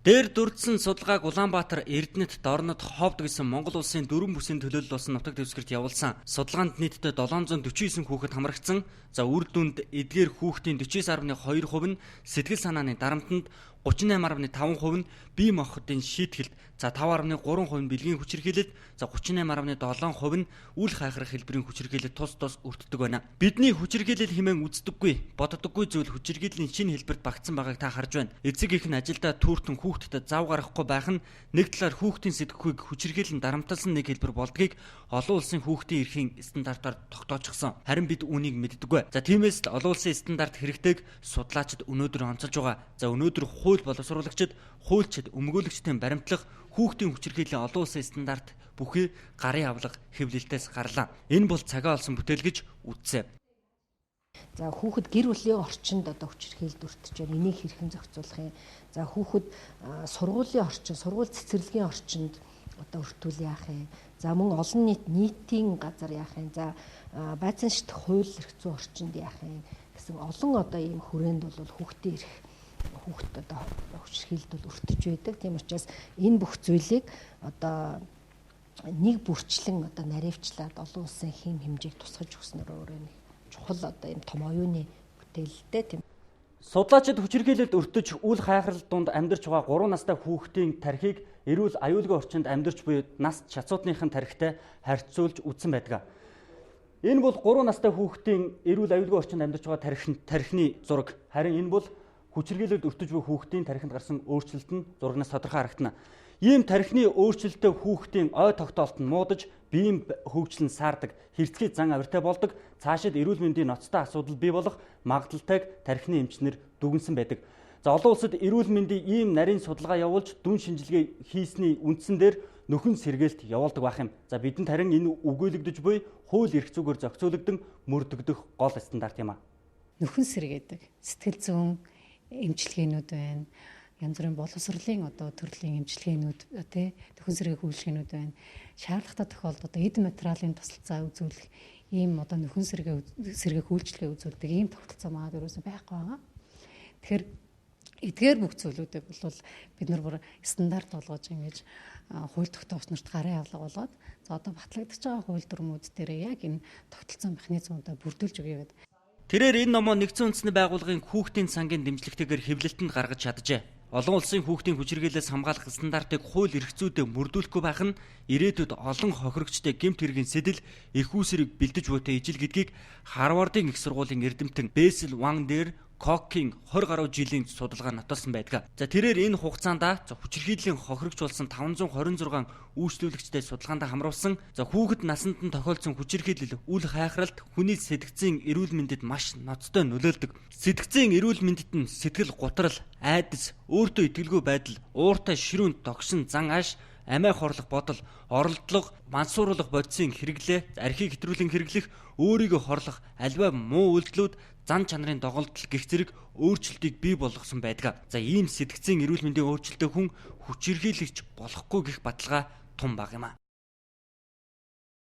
Дээр дурдсан судалгааг Улаанбаатар, Эрдэнэт, Дорнод, Ховд гэсэн Монгол улсын 4 бүсийн төлөөлөл болсон нутаг дэвсгэрт явуулсан. Судалгаанд нийтдээ 749 хүүхэд хамрагдсан. За үр дүнд эдгээр хүүхдийн 49.2% нь сэтгэл санааны дарамтанд, 38.5% нь бие махбодын шийтгэлд, за 5.3% нь бэлгийн хүчирхийлэлд, за 38.7% нь үл хайхрах хэлбэрийн хүчирхийлэлд тус тус өртдөг байна. Бидний хүчирхийлэл хэмээн үздэггүй, боддоггүй зүйл хүчирхийллийн шинэ хэлбэрт багтсан байгааг та харж байна. Эцэг их нь ажилдаа түүртэн хүүхдэд зав гаргахгүй байх нь нэг талаар хүүхдийн сэтгхүйг хүчирхийлэн дарамтлсан нэг хэлбэр болдгийг олон улсын хүүхдийн эрхийн стандартаар тогтоочихсон. Харин бид үүнийг мэддэггүй. За тиймээс л олон улсын стандарт хэрэгтэйг судлаачид өнөөдөр онцолж байгаа. За өнөөдөр хууль боловсруулагчид, хуульчид, өмгөөлөгчдийн баримтлах хүүхдийн хүчирхийллийн олон улсын стандарт бүхий гарын авлага хэвлэлтээс гарлаа. Энэ бол цагаа олсон бүтээл гэж үзсэн. За хүүхэд гэр бүлийн орчинд одоо хүчирхийлэлд өртөж байна. Энийг хэрхэн зохицуулах юм? За хүүхэд сургуулийн орчин, сургууль цэцэрлэгийн орчинд одоо өртүүл яах юм? За мөн олон нийтийн газар яах юм? За байцаан шийтэх хууль эрх зүйн орчинд яах юм гэсэн олон одоо ийм хүрээнд бол хүүхдийн эрх, хүүхэд одоо хүчирхийлэлд бол өртөж байдаг. Тийм учраас энэ бүх зүйлийг одоо нэг бүрчлэн одоо наривчлаад олон улсын хэм хэмжээг тусгаж өгснөөр өөрөө нэг чухал одоо ийм том оюуны бүтээлтэй тийм. Судлаачид хүчирхийлэлд өртөж үл хайхрал дунд амьдарч байгаа 3 настай хүүхдийн тархийг эрүүл аюулгүй орчинд амьдарч буй нас чацуудныхын тархитай харьцуулж үзсэн байдаг. Энэ бол 3 настай хүүхдийн эрүүл аюулгүй орчинд амьдарч байгаа тархины зураг. Харин энэ бол хүчирхийлэлд өртөж буй хүүхдийн тархинд гарсан өөрчлөлт нь зурагнаас тодорхой харагдана. Ийм тархины өөрчлөлтөд хүүхдийн ой тогтоолт нь муудаж, биеийн хөгжил нь саардаг, хэрцгий зан авиртай болдог, цаашид эрүүл мэндийн ноцтой асуудал бий болох магадaltaйг тархины эмчнэр дүгнсэн байдаг. За олон улсад эрүүл мэндийн ийм нарийн судалгаа явуулж дүн шинжилгээ хийсний үндсэн дээр нөхөн сэргээлт явуулдаг байх юм. За бидэнд харин энэ үгөөлөгдөж буй хууль эрх зүйгээр зохицуулагдсан мөрдөгдөх гол стандарт юм а. Нөхөн сэргээдэг сэтгэл зүйн эмчилгээнүүд байна. Янз бүрийн боловсролын одоо төрлийн эмчилгээнүүд тий нөхөн сэргээх үйлчилгээнүүд байна. Шаардлагатай тохиолдолд одоо эд материалын тусалцаа үзүүлэх ийм одоо нөхөн сэргээх үйлчилгээ үзүүлдэг ийм тогтолцоо маад ерөөсөй байхгүй байгаа. Тэгэхээр эдгээр бүх зүйлүүдийг бол бид нар бүр стандарт болгож ингэж хууль тогтоогчнорт гарын авлага болгоод за одоо батлагдаж байгаа хууль дүрмүүд дээр яг энэ тогтолцоо механизмуудаа бүрдүүлж өгье гэдэг. Тэрээр энэ номоо нэгдсэн үндэсний байгууллагын хүүхдийн сангийн дэмжлэгтэйгээр хэвлэлтэнд гаргаж чаджээ. Олон улсын хүүхдийн хүчирхийллээс хамгаалах стандартыг хууль эрх зүйдээ мөрдүүлэхгүй байх нь ирээдүйд олон хохирогчтой гэмт хэргийн сэтэл их үүсрэг бэлдэж буйтай ижил гэдгийг Харвардын их сургуулийн эрдэмтэн Бэсэл Ван дээр Кокийн 20 гаруй жилийн судалгаа нотолсон байдаг. За тэрээр энэ хугацаанд хүчирхийллийн хохирогч болсон 526 үйлчлүүлэгчтэй судалгаанд хамруулсан. За хүүхэд насанд нь тохиолдсон хүчирхийлэл үл хайхралт хүний сэтгцийн эрүүл мэндэд маш ноцтой нөлөөлдөг. Сэтгцийн эрүүл мэндэд нь сэтгэл гутрал, айдас, өөртөө итгэлгүй байдал, ууртай ширүүн тогшин зан ааш, амиа хорлох бодол, оролдлого, мансууруулах бодисын хэрэглээ, архийг хэтрүүлэн хэрэглэх, өөрийгөө хорлох, альва муу үйлдэлүүд, зан чанарын доголдол гэх зэрэг өөрчлөлтийг бий болгосон байдаг. За ийм сэтгцийн эрүүл мэндийн өөрчлөлтөд хүн хүчирхийлэгч болохгүй гэх баталгаа тун баг юм а.